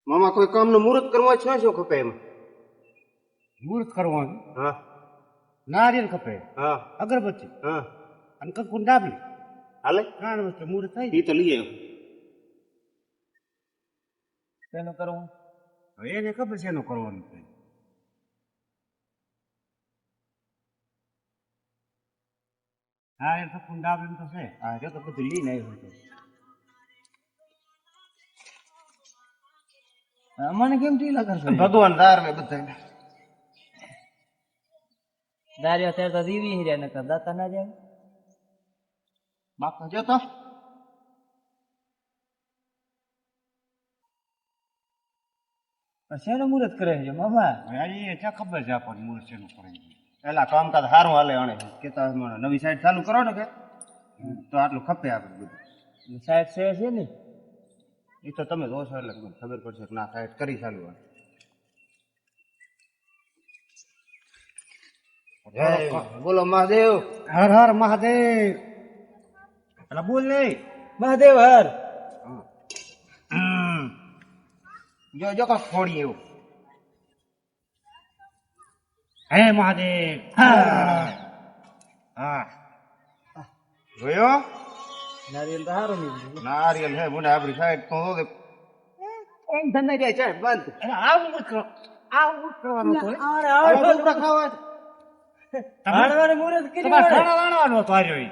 મામા કોઈ કામનું મુહૂર્ત કરવા છે શું ખપે એમ? મુહૂર્ત કરવાનું હા નારિયેલ ખપે, હા અગરબત્તી હા અને કંકુ ડાબલી હાલે 3 વસ્તુ મુહૂર્ત થાય. એ તો લઈ આવ્યો. તેનું કરવું હવે એને ખબર છે એનું કરવાનું છે. હા એ કંકુ ડાબલી તો છે. હા એ તો બધું લઈને આવ્યો હતો. મને કેમ ઢીલા કરશો? ભગવાન દાર મે બધા દારિયો ત્યારે તો દીવી હીર્યા નકર દાતા ના જાય. બાપ જો તો પણ શેનું મુહૂર્ત કરે છે મામા? હવે એ ક્યાં ખબર છે આપણને મુહૂર્ત શેનું કરે છે. એલા કામકાજ સારું હાલે આણે કેતા નવી સાઈડ ચાલુ કરો ને કે તો આટલું ખપે આપણે બધું. સાહેબ છે ને એ તો તમે જોશો એટલે તમને ખબર પડશે કે ના સાઈડ કરી ચાલુ હોય. જય બોલો મહાદેવ. હર હર મહાદેવ. એટલે બોલ નહીં. મહાદેવ હર. જો જો કા ફોડી એવું. હે મહાદેવ. હા જોયો નારિયેલ તો સારું નીકળ્યું. નારિયેલ હે મને આપણી સાઈડ તો એમ ધંધા જાય છે બંધ. એટલે આ મુહૂર્ત કરો. આ મુહૂર્ત કરવાનું હતું. હવે ખાવા હાડવાનું મુહૂર્ત કર્યું તમારે હોય. ઠાણા વાણવાનો હતો આર્યો ઈ.